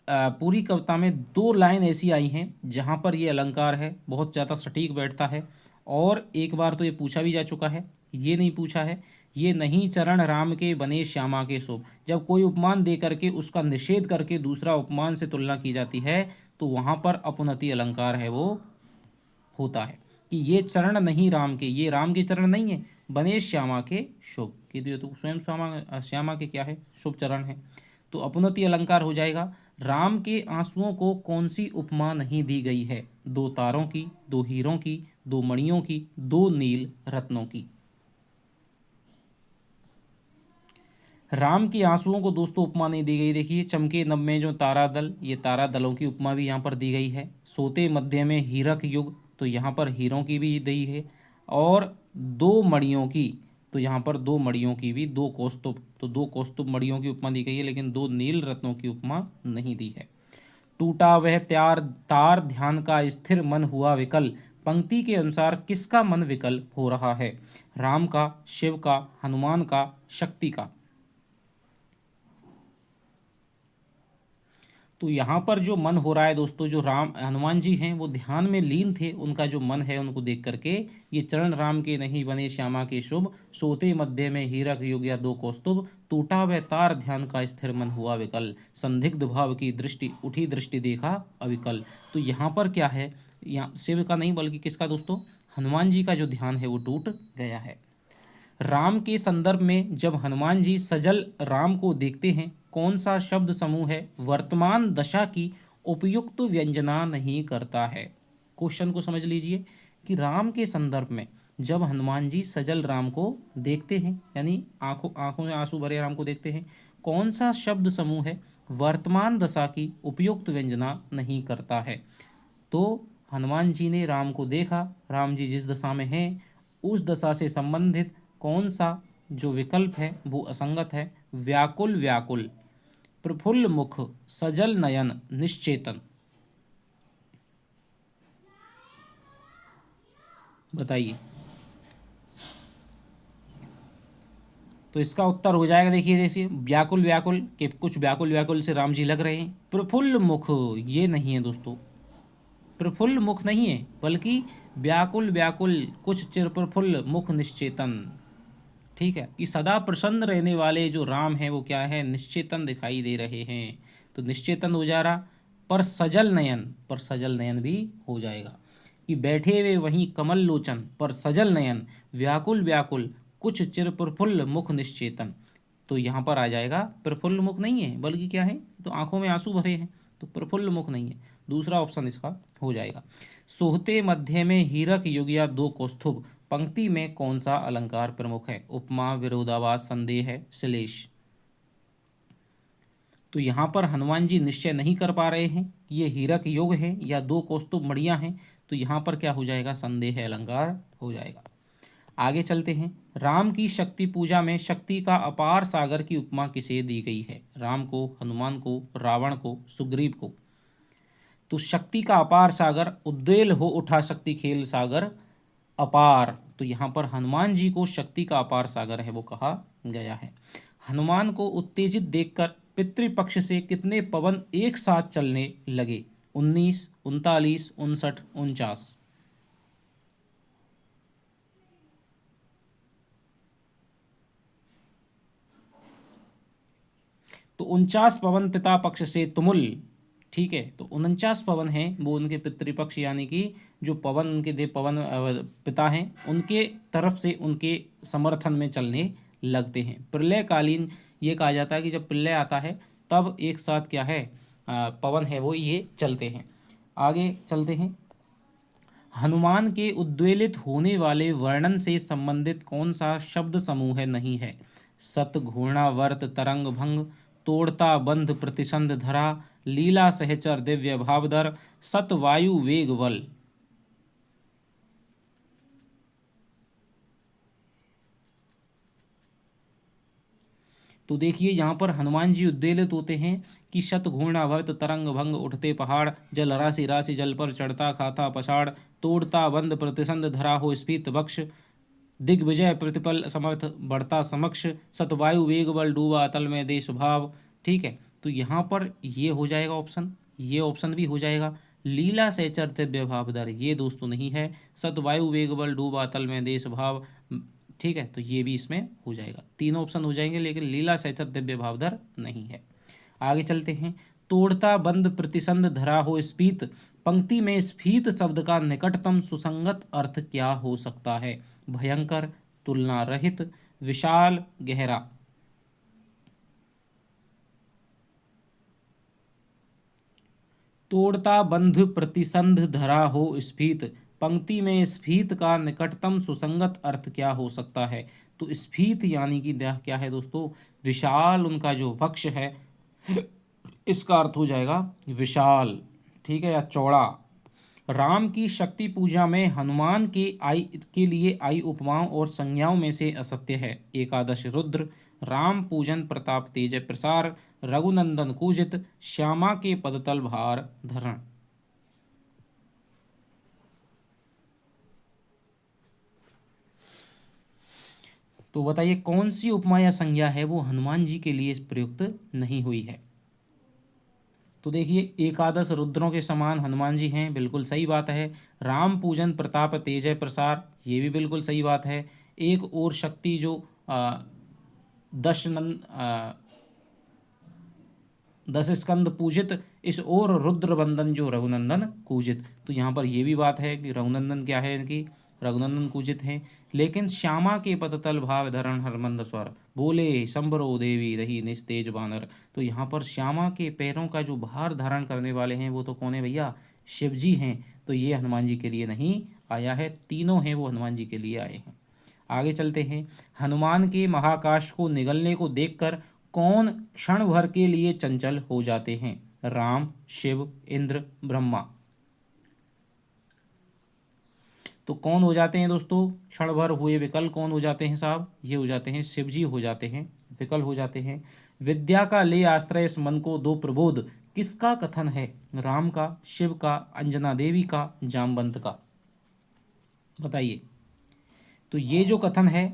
पूरी कविता में दो लाइन ऐसी आई हैं जहाँ पर ये अलंकार है बहुत ज़्यादा सटीक बैठता है। और एक बार तो ये पूछा भी जा चुका है, ये नहीं पूछा है, ये नहीं चरण राम के बने श्यामा के शुभ। जब कोई उपमान दे करके उसका निषेध करके दूसरा उपमान से तुलना की जाती है तो वहाँ पर अपनति अलंकार है वो होता है। कि ये चरण नहीं राम के, ये राम के चरण नहीं है, बने श्यामा के शुभ। कि ये तो स्वयं श्यामा, श्यामा के क्या है, शुभ चरण है। तो अपनति अलंकार हो जाएगा। राम के आंसुओं को कौन सी उपमा नहीं दी गई है? दो तारों की, दो हीरों की, दो मणियों की, दो नील रत्नों की। राम के आंसुओं को दोस्तों उपमा नहीं दी गई। देखिए चमके नभ में जो तारा दल, ये तारा दलों की उपमा भी यहाँ पर दी गई है। सोते मध्य में हीरक युग, तो यहाँ पर हीरों की भी दी है। और दो मणियों की, तो यहाँ पर दो मणियों की भी, दो कौस्तुभ, तो दो कौस्तुभ मणियों की उपमा दी गई है, लेकिन दो नील रत्नों की उपमा नहीं दी है। टूटा वह त्यार तार ध्यान का स्थिर मन हुआ विकल, पंक्ति के अनुसार किसका मन विकल हो रहा है? राम का, शिव का, हनुमान का, शक्ति का। तो यहाँ पर जो मन हो रहा है दोस्तों, जो राम हनुमान जी हैं वो ध्यान में लीन थे, उनका जो मन है उनको देख करके, ये चरण राम के नहीं बने श्यामा के शुभ, सोते मध्य में हीरक युग या दो कौस्तुभ, टूटा वह तार ध्यान का स्थिर मन हुआ विकल, संदिग्ध भाव की दृष्टि उठी दृष्टि देखा अविकल। तो यहाँ पर क्या है, यहाँ शिव का नहीं बल्कि किसका दोस्तों, हनुमान जी का जो ध्यान है वो टूट गया है। राम के संदर्भ में जब हनुमान जी सजल राम को देखते हैं, कौन सा शब्द समूह है वर्तमान दशा की उपयुक्त व्यंजना नहीं करता है? क्वेश्चन को समझ लीजिए कि राम के संदर्भ में जब हनुमान जी सजल राम को देखते हैं, यानी आंखों आंखों में आंसू भरे राम को देखते हैं, कौन सा शब्द समूह है वर्तमान दशा की उपयुक्त व्यंजना नहीं करता है? तो हनुमान जी ने राम को देखा, राम जी जिस दशा में हैं उस दशा से संबंधित कौन सा जो विकल्प है वो असंगत है? व्याकुल व्याकुल, प्रफुल्ल मुख, सजल नयन, निश्चेतन। बताइए। तो इसका उत्तर हो जाएगा, देखिए देखिए व्याकुल व्याकुल के, कुछ व्याकुल व्याकुल से राम जी लग रहे हैं। प्रफुल्ल मुख ये नहीं है दोस्तों, प्रफुल्ल मुख नहीं है, बल्कि व्याकुल व्याकुल कुछ चिर प्रफुल्ल मुख निश्चेतन। ठीक है, कि सदा प्रसन्न रहने वाले जो राम हैं वो क्या है, निश्चेतन दिखाई दे रहे हैं। तो निश्चेतन हो जा रहा, पर सजल नयन, पर सजल नयन भी हो जाएगा। कि बैठे वे वहीं कमल लोचन, पर सजल नयन, व्याकुल व्याकुल कुछ चिर प्रफुल्ल मुख निश्चेतन। तो यहाँ पर आ जाएगा प्रफुल्ल मुख नहीं है, बल्कि क्या है, तो आंखों में आंसू भरे हैं, तो प्रफुल्ल मुख नहीं है, दूसरा ऑप्शन इसका हो जाएगा। सोहते मध्य में हीरक युगिया दो कौस्तुभ, पंक्ति में कौन सा अलंकार प्रमुख है? उपमा, विरोधाभास, संदेह है, श्लेष। तो यहाँ पर हनुमान जी निश्चय नहीं कर पा रहे हैं कि ये हीरक योग है या दो कौस्तुभ मणियां हैं, तो यहाँ पर क्या हो जाएगा? संदेह अलंकार हो जाएगा। आगे चलते हैं। राम की शक्ति पूजा में शक्ति का अपार सागर की उपमा किसे दी गई है? राम को, हनुमान को, रावण को, सुग्रीव को। तो शक्ति का अपार सागर, उद्वेल हो उठा शक्ति खेल सागर अपार, तो यहाँ पर हनुमान जी को शक्ति का अपार सागर है वो कहा गया है। हनुमान को उत्तेजित देखकर पितृपक्ष से कितने पवन एक साथ चलने लगे? 19, 39, 59, 49। तो 49 पवन पिता पक्ष से तुमुल, ठीक है, तो 49 पवन हैं वो उनके पितृपक्ष, यानी कि जो पवन उनके देव पवन पिता हैं उनके तरफ से उनके समर्थन में चलने लगते हैं। प्रलयकालीन ये कहा जाता है कि जब प्रलय आता है तब एक साथ क्या है, पवन है वो ये चलते हैं। आगे चलते हैं। हनुमान के उद्वेलित होने वाले वर्णन से संबंधित कौन सा शब्द समूह नहीं है? सत, घूर्णा, वर्त, तरंग, भंग, तोड़ता, बंध, प्रतिसंध, धरा, लीला, सहचर, दिव्य भावधर, सत, वायु, वेग, बल। तो देखिए यहाँ पर हनुमान जी उद्वेलित होते हैं कि शत, घूर्णा, वर्त, तरंग, भंग, उठते पहाड़, जल राशि राशि जल पर चढ़ता खाता पछाड़, तोड़ता बंद प्रतिसंध, धरा हो स्फीत वक्ष, दिग्विजय प्रतिपल समर्थ बढ़ता समक्ष, सतवायु वेग बल डूबा अतल में देश भाव। ठीक है, तो यहाँ पर ये हो जाएगा ऑप्शन, ये ऑप्शन भी हो जाएगा। लीला से दिव्य भावधर ये दोस्तों नहीं है। सतवायु वेग बल डूबा अतल में देश भाव, ठीक है, तो ये भी इसमें हो जाएगा, तीनों ऑप्शन हो जाएंगे, लेकिन लीला सहचर दिव्य भावधर नहीं है। आगे चलते हैं। तोड़ता बंद प्रतिसंध धरा हो स्फीत, पंक्ति में स्फीत शब्द का निकटतम सुसंगत अर्थ क्या हो सकता है? भयंकर, तुलना रहित, विशाल, गहरा। तोड़ता बंध प्रतिसंध धरा हो स्फीत, पंक्ति में स्फीत का निकटतम सुसंगत अर्थ क्या हो सकता है? तो स्फीत यानी कि क्या है दोस्तों? विशाल, उनका जो वक्ष है इसका अर्थ हो जाएगा विशाल, ठीक है, या चौड़ा। राम की शक्ति पूजा में हनुमान के लिए आई उपमाओं और संज्ञाओं में से असत्य है? एकादश रुद्र, राम पूजन प्रताप तेज प्रसार, रघुनंदन कूजित, श्यामा के पदतल भार धरण। तो बताइए कौन सी उपमा या संज्ञा है वो हनुमान जी के लिए प्रयुक्त नहीं हुई है? तो देखिए एकादश रुद्रों के समान हनुमान जी हैं, बिल्कुल सही बात है। राम पूजन प्रताप तेजय प्रसार, ये भी बिल्कुल सही बात है। एक और शक्ति जो दस स्कंद पूजित, इस और रुद्र बंदन जो रघुनंदन कूजित, तो यहाँ पर ये भी बात है कि रघुनंदन क्या है, इनकी रघुनंदन कूजित हैं। लेकिन श्यामा के पततल भाव धरण हरमंद स्वर, बोले संबरो देवी रही निस्तेज बानर, तो यहाँ पर श्यामा के पैरों का जो भार धारण करने वाले हैं वो तो कौन है भैया? शिव जी हैं। तो ये हनुमान जी के लिए नहीं आया है, तीनों हैं वो हनुमान जी के लिए आए हैं। आगे चलते हैं। हनुमान के महाकाश को निगलने को देखकर कौन क्षण भर के लिए चंचल हो जाते हैं? राम, शिव, इंद्र, ब्रह्मा। तो कौन हो जाते हैं दोस्तों क्षण भर हुए विकल? कौन हो जाते हैं साहब? ये हो जाते हैं शिव जी हो जाते हैं, विकल हो जाते हैं। विद्या का ले आश्रय इस मन को दो प्रबोध, किसका कथन है? राम का, शिव का, अंजना देवी का, जामवंत का। बताइए। तो ये जो कथन है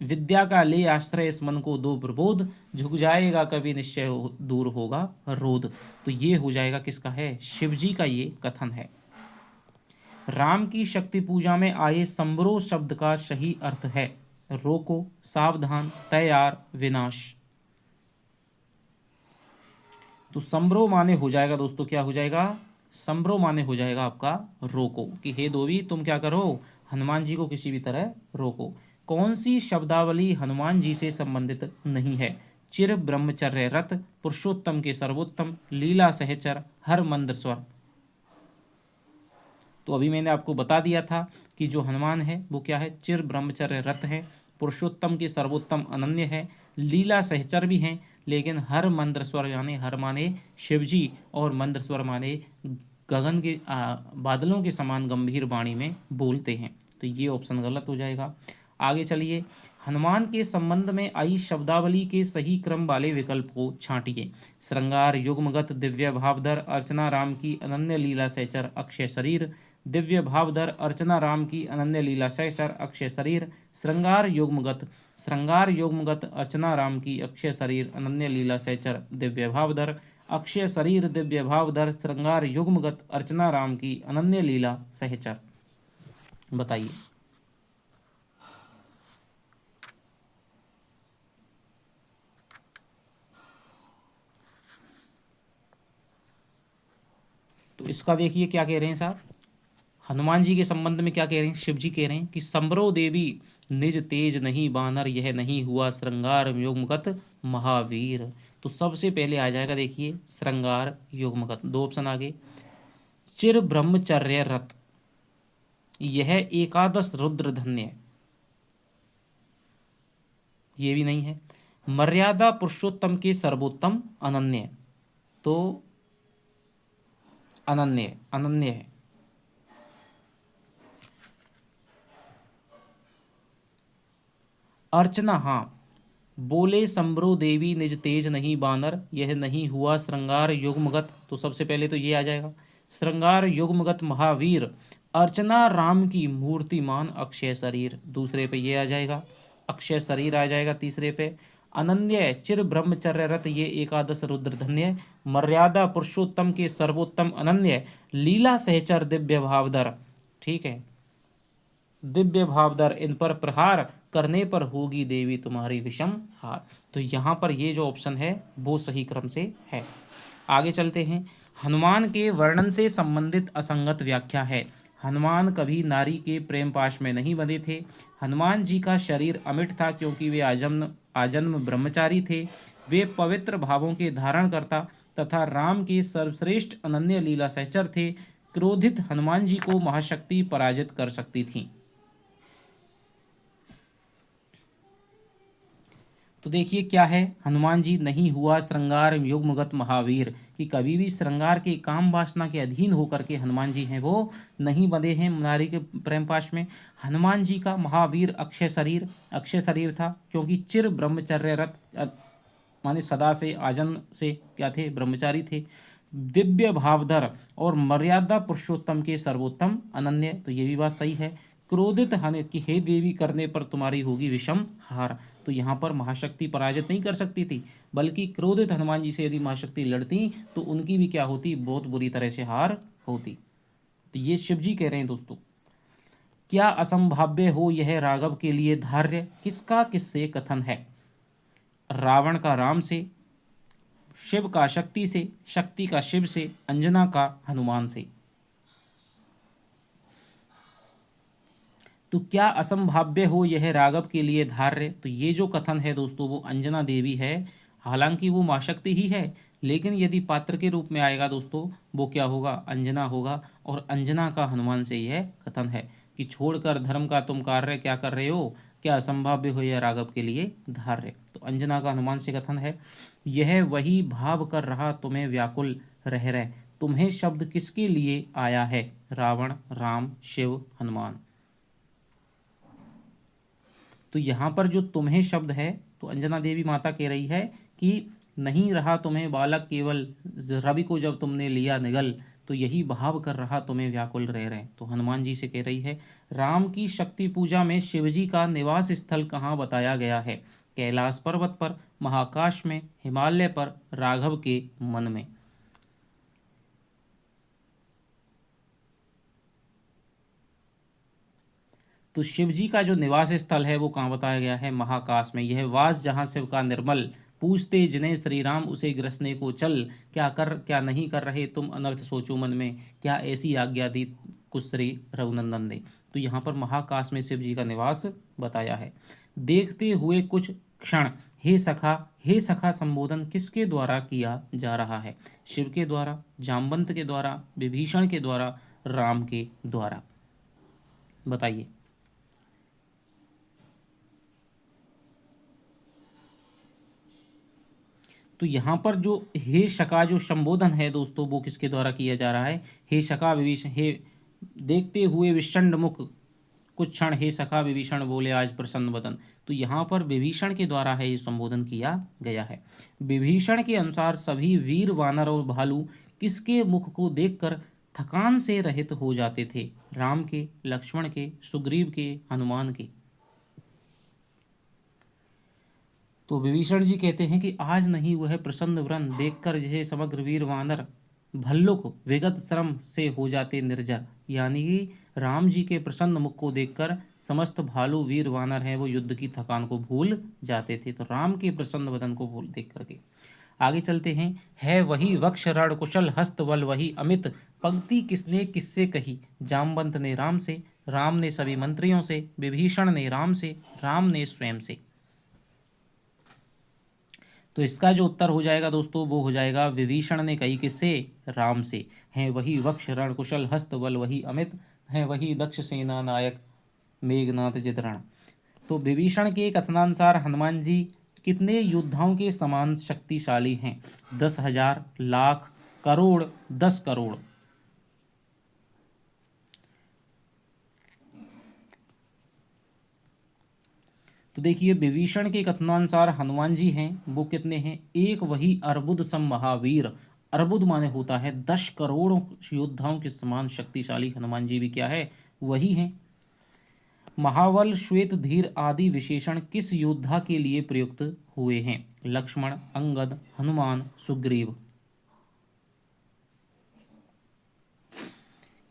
विद्या का ले आश्रय इस मन को दो प्रबोध, झुक जाएगा कभी निश्चय दूर होगा रोध, तो ये हो जाएगा किसका है? शिव जी का ये कथन है। राम की शक्ति पूजा में आए संबरो शब्द का सही अर्थ है? रोको, सावधान, तैयार, विनाश। तो संभ्रो माने हो जाएगा दोस्तों, क्या हो जाएगा, संभ्रो माने हो जाएगा आपका रोको, कि हे दोवी तुम क्या करो, हनुमान जी को किसी भी तरह रोको। कौन सी शब्दावली हनुमान जी से संबंधित नहीं है? चिर ब्रह्मचर्य रत, पुरुषोत्तम के सर्वोत्तम, लीला सहचर, हर मंद्र स्वर। तो अभी मैंने आपको बता दिया था कि जो हनुमान है वो क्या है, चिर ब्रह्मचर्य रत है, पुरुषोत्तम की सर्वोत्तम अनन्य है, लीला सहचर भी हैं, लेकिन हर मंत्र स्वर यानी हर माने शिवजी, और मंत्र स्वर माने गगन के बादलों के समान गंभीर वाणी में बोलते हैं। तो ये ऑप्शन गलत हो जाएगा। आगे चलिए, हनुमान के संबंध में आई शब्दावली के सही क्रम वाले विकल्प को छांटिए। श्रृंगार युग्मगत दिव्य भावधर अर्चना राम की अनन्य लीला सहचर अक्षय शरीर, दिव्य भावधर अर्चना राम की अनन्य लीला सहचर अक्षय शरीर, श्रृंगार युग्मगत अर्चना राम की अक्षय शरीर अनन्य लीला सहचर दिव्य भावधर, अक्षय शरीर दिव्य भावधर श्रृंगार युग्मगत अर्चना राम की अनन्य लीला सहचर। बताइए। तो इसका देखिए क्या कह रहे हैं साहब, हनुमान जी के संबंध में क्या कह रहे हैं, शिव जी कह रहे हैं कि संबरो देवी निज तेज नहीं बानर, यह नहीं हुआ श्रृंगार युग्मगत महावीर। तो सबसे पहले आ जाएगा देखिए श्रृंगार युग्मगत। दो ऑप्शन आगे, चिर ब्रह्मचर्य रत, यह एकादश रुद्र धन्य, ये भी नहीं है। मर्यादा पुरुषोत्तम के सर्वोत्तम अनन्य, तो अनन्य अनन्य है। अर्चना, हाँ, बोले संभ्रो देवी निज तेज नहीं बानर, यह नहीं हुआ श्रृंगार युग्मगत, तो सबसे पहले तो ये आ जाएगा श्रृंगार युग्मगत महावीर, अर्चना राम की मूर्तिमान अक्षय शरीर, दूसरे पे ये आ जाएगा अक्षय शरीर आ जाएगा, तीसरे पे अनन्य चिर ब्रह्मचर्य रत, ये एकादश रुद्र धन्य, मर्यादा पुरुषोत्तम के सर्वोत्तम अनन्य, लीला सहचर दिव्य भावधर, ठीक है, दिव्य भावधर, इन पर प्रहार करने पर होगी देवी तुम्हारी विषम हार। तो यहाँ पर ये जो ऑप्शन है वो सही क्रम से है। आगे चलते हैं, हनुमान के वर्णन से संबंधित असंगत व्याख्या है। हनुमान कभी नारी के प्रेम पाश में नहीं बंधे थे। हनुमान जी का शरीर अमिट था क्योंकि वे आजन्म ब्रह्मचारी थे। वे पवित्र भावों के धारण करता तथा राम के सर्वश्रेष्ठ अनन्य लीला सहचर थे। क्रोधित हनुमान जी को महाशक्ति पराजित कर सकती थी। तो देखिए क्या है, हनुमान जी नहीं हुआ श्रृंगार युग्मगत महावीर, कि कभी भी श्रृंगार के काम वासना के अधीन होकर के हनुमान जी हैं वो नहीं बंधे हैं नारी के प्रेम पाश में। हनुमान जी का महावीर अक्षय शरीर था क्योंकि चिर ब्रह्मचर्य रत, माने सदा से आजन्म से क्या थे, ब्रह्मचारी थे। दिव्य भावधर और मर्यादा पुरुषोत्तम के सर्वोत्तम अनन्य, तो ये भी बात सही है। क्रोधित हन कि हे देवी करने पर तुम्हारी होगी विषम हार, तो यहाँ पर महाशक्ति पराजित नहीं कर सकती थी, बल्कि क्रोधित हनुमान जी से यदि महाशक्ति लड़ती तो उनकी भी क्या होती, बहुत बुरी तरह से हार होती। तो ये शिव जी कह रहे हैं दोस्तों। क्या असंभाव्य हो यह राघव के लिए धार्य, किसका किससे कथन है? रावण का राम से, शिव का शक्ति से, शक्ति का शिव से, अंजना का हनुमान से। तो क्या असंभाव्य हो यह राघव के लिए धार्य, तो ये जो कथन है दोस्तों वो अंजना देवी है। हालांकि वो मां शक्ति ही है, लेकिन यदि पात्र के रूप में आएगा दोस्तों वो क्या होगा, अंजना होगा। और अंजना का हनुमान से यह कथन है कि छोड़कर धर्म का तुम कार्य क्या कर रहे हो, क्या असंभाव्य हो यह राघव के लिए धार्य। तो अंजना का हनुमान से कथन है। यह वही भाव कर रहा तुम्हें व्याकुल रह रहे, तुम्हें शब्द किसके लिए आया है, रावण, राम, शिव, हनुमान। तो यहाँ पर जो तुम्हें शब्द है, तो अंजना देवी माता कह रही है कि नहीं रहा तुम्हें बालक केवल, रवि को जब तुमने लिया निगल, तो यही भाव कर रहा तुम्हें व्याकुल रह रहे। तो हनुमान जी से कह रही है। राम की शक्ति पूजा में शिवजी का निवास स्थल कहाँ बताया गया है? कैलाश पर्वत पर, महाकाश में, हिमालय पर, राघव के मन में। तो शिव जी का जो निवास स्थल है वो कहाँ बताया गया है? महाकाश में। यह वास जहाँ शिव का निर्मल पूछते जिन्हें श्री राम उसे ग्रसने को चल, क्या कर क्या नहीं कर रहे तुम अनर्थ सोचो मन में, क्या ऐसी आज्ञा दी कुछ श्री रघुनंदन ने। तो यहाँ पर महाकाश में शिव जी का निवास बताया है। देखते हुए कुछ क्षण हे सखा संबोधन किसके द्वारा किया जा रहा है? शिव के द्वारा, जामवंत के द्वारा, विभीषण के द्वारा, राम के द्वारा। बताइए। तो यहाँ पर जो हे शका जो संबोधन है दोस्तों, वो किसके द्वारा किया जा रहा है? हे शका विभीषण, हे देखते हुए विषण्ण मुख कुछ क्षण, हे सखा विभीषण बोले आज प्रसन्न वदन। तो यहाँ पर विभीषण के द्वारा है ये संबोधन किया गया है। विभीषण के अनुसार सभी वीर वानर और भालू किसके मुख को देखकर थकान से रहित हो जाते थे? राम के, लक्ष्मण के, सुग्रीव के, हनुमान के। तो विभीषण जी कहते हैं कि आज नहीं वह प्रसन्न व्रण देखकर जैसे समग्र वीर वानर भल्लुक विगत श्रम से हो जाते निर्जर। यानी कि राम जी के प्रसन्न मुख को देखकर समस्त भालू वीर वानर हैं वो युद्ध की थकान को भूल जाते थे। तो राम के प्रसन्न वदन को भूल देख करके आगे चलते हैं। है वही वक्ष रण कुशल हस्त बल वही अमित, पंक्ति किसने किससे कही? जामवंत ने राम से, राम ने सभी मंत्रियों से, विभीषण ने राम से, राम ने स्वयं से। तो इसका जो उत्तर हो जाएगा दोस्तों वो हो जाएगा विभीषण ने कही किससे? राम से। हैं वही वक्ष रण कुशल हस्त बल वही अमित, हैं वही दक्ष सेना नायक मेघनाथ जितरण। तो विभीषण के कथनानुसार हनुमान जी कितने योद्धाओं के समान शक्तिशाली हैं? 10,000, लाख, करोड़, 10 करोड़। तो देखिए विभीषण के कथनानुसार हनुमान जी हैं वो कितने हैं? एक वही अर्बुद सम महावीर। अर्बुद माने होता है 10 करोड़ योद्धाओं के समान शक्तिशाली हनुमान जी भी क्या है? वही हैं। महाबल श्वेत धीर आदि विशेषण किस योद्धा के लिए प्रयुक्त हुए हैं? लक्ष्मण, अंगद, हनुमान, सुग्रीव।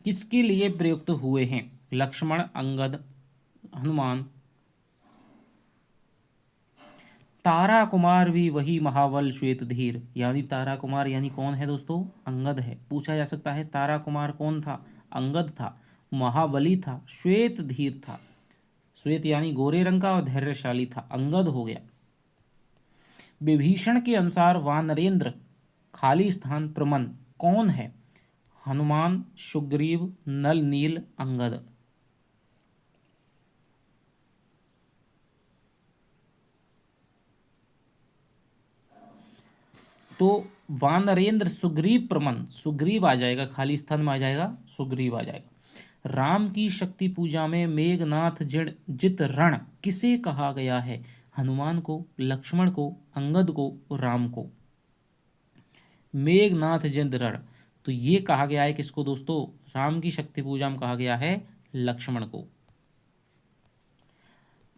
किसके लिए प्रयुक्त हुए हैं? लक्ष्मण, अंगद, हनुमान। तारा कुमार भी वही महाबल श्वेत धीर। यानी तारा कुमार यानी कौन है दोस्तों? अंगद है। पूछा जा सकता है तारा कुमार कौन था? अंगद था, महाबली था, श्वेत धीर था। श्वेत यानी गोरे रंग का और धैर्यशाली था, अंगद हो गया। विभीषण के अनुसार वानरेंद्र खाली स्थान प्रमन कौन है? हनुमान, सुग्रीव, नल नील, अंगद। तो वानरेंद्र सुग्रीव प्रमन, सुग्रीव आ जाएगा, खाली स्थान में आ जाएगा सुग्रीव आ जाएगा। राम की शक्ति पूजा में मेघनाथ जित रण किसे कहा गया है? हनुमान को, लक्ष्मण को, अंगद को, राम को। मेघनाथ जित रण, तो ये कहा गया है किसको दोस्तों? राम की शक्ति पूजा में कहा गया है लक्ष्मण को।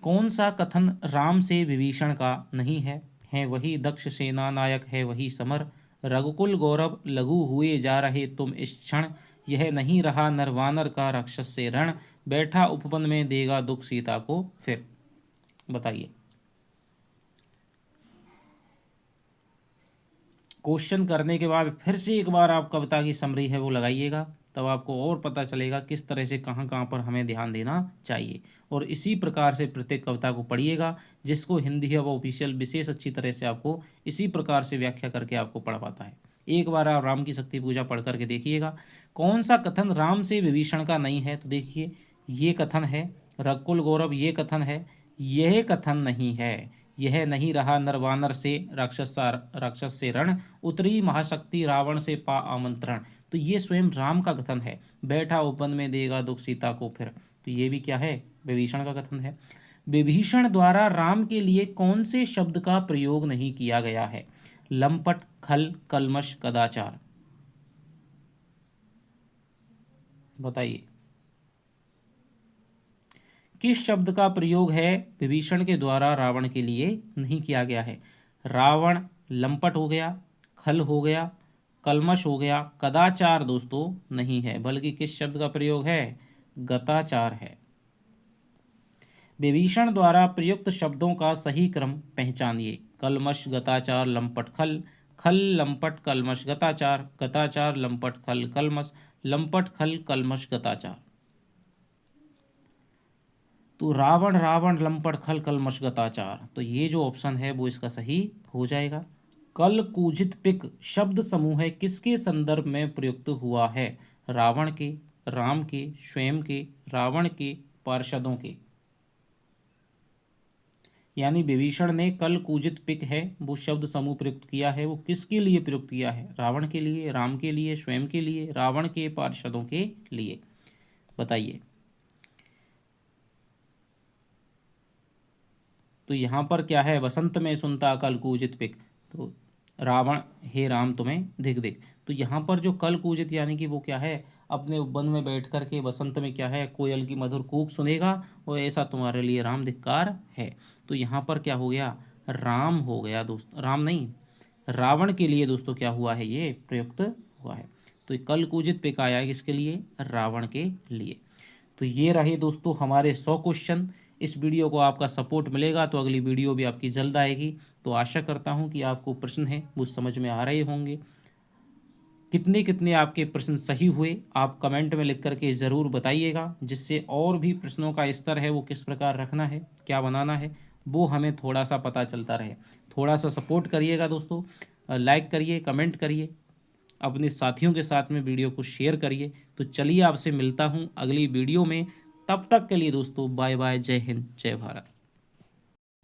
कौन सा कथन राम से विभीषण का नहीं है? है वही दक्ष सेना नायक, है वही समर, रघुकुल गौरव लघु हुए जा रहे तुम इस क्षण, यह नहीं रहा नरवानर का राक्षस से रण, बैठा उपवन में देगा दुख सीता को फिर। बताइए। क्वेश्चन करने के बाद फिर से एक बार आप कविता की समरी है वो लगाइएगा, तब आपको और पता चलेगा किस तरह से कहाँ कहाँ पर हमें ध्यान देना चाहिए। और इसी प्रकार से प्रत्येक कविता को पढ़िएगा, जिसको हिंदी हब ऑफिशियल विशेष अच्छी तरह से आपको इसी प्रकार से व्याख्या करके आपको पढ़ पाता है। एक बार आप राम की शक्ति पूजा पढ़ करके देखिएगा। कौन सा कथन राम से विभीषण का नहीं है? तो देखिए ये कथन है, रघुकुल गौरव ये कथन है, यह कथन नहीं है। यह नहीं रहा नरवानर से राक्षस से रण, उतरी महाशक्ति रावण से पा आमंत्रण। तो ये स्वयं राम का कथन है, बैठा उपवन में देगा दुख सीता को फिर। तो ये भी क्या है? विभीषण का कथन है। विभीषण द्वारा राम के लिए कौन से शब्द का प्रयोग नहीं किया गया है? लंपट, खल, कलमश, कदाचार। बताइए किस शब्द का प्रयोग है विभीषण के द्वारा रावण के लिए नहीं किया गया है? रावण लंपट हो गया, खल हो गया, कलमश हो गया, कदाचार दोस्तों नहीं है, बल्कि किस शब्द का प्रयोग है? गताचार है। विभीषण द्वारा प्रयुक्त शब्दों का सही क्रम पहचानिए। कलमश गताचार लंपट खल, खल लंपट कलमश गताचार, गताचार लंपट खल कलमश, लंपट खल कलमश गताचार। तो रावण रावण लंपट खल कलमश गताचार, तो ये जो ऑप्शन है वो इसका सही हो जाएगा। कल कूजित पिक शब्द समूह है किसके संदर्भ में प्रयुक्त हुआ है? रावण के, राम के, स्वयं के, रावण के, पार्षदों के। यानी विभीषण ने कल कूजित पिक है वो शब्द समूह प्रयुक्त किया है, वो किसके लिए प्रयुक्त किया है? रावण के लिए, राम के लिए, स्वयं के लिए, रावण के पार्षदों के लिए। बताइए। तो यहाँ पर क्या है? वसंत में सुनता कल कूजित पिक, तो रावण हे राम तुम्हें धिक धिक। तो यहाँ पर जो कल कूजित यानी कि वो क्या है? अपने वन में बैठ कर के वसंत में क्या है? कोयल की मधुर कूक सुनेगा और ऐसा तुम्हारे लिए राम धिक्कार है। तो यहाँ पर क्या हो गया? राम हो गया दोस्त, राम नहीं, रावण के लिए दोस्तों क्या हुआ है? ये प्रयुक्त हुआ है। तो ये कल कूजित पिक आया है किसके लिए? रावण के लिए। तो ये रहे दोस्तों हमारे 100 क्वेश्चन। इस वीडियो को आपका सपोर्ट मिलेगा तो अगली वीडियो भी आपकी जल्द आएगी। तो आशा करता हूँ कि आपको प्रश्न है वो समझ में आ रहे होंगे। कितने कितने आपके प्रश्न सही हुए आप कमेंट में लिख करके ज़रूर बताइएगा, जिससे और भी प्रश्नों का स्तर है वो किस प्रकार रखना है, क्या बनाना है, वो हमें थोड़ा सा पता चलता रहे। थोड़ा सा सपोर्ट करिएगा दोस्तों, लाइक करिए, कमेंट करिए, अपने साथियों के साथ में वीडियो को शेयर करिए। तो चलिए आपसे मिलता हूँ अगली वीडियो में। तब तक के लिए दोस्तों बाय बाय, जय हिंद, जय भारत।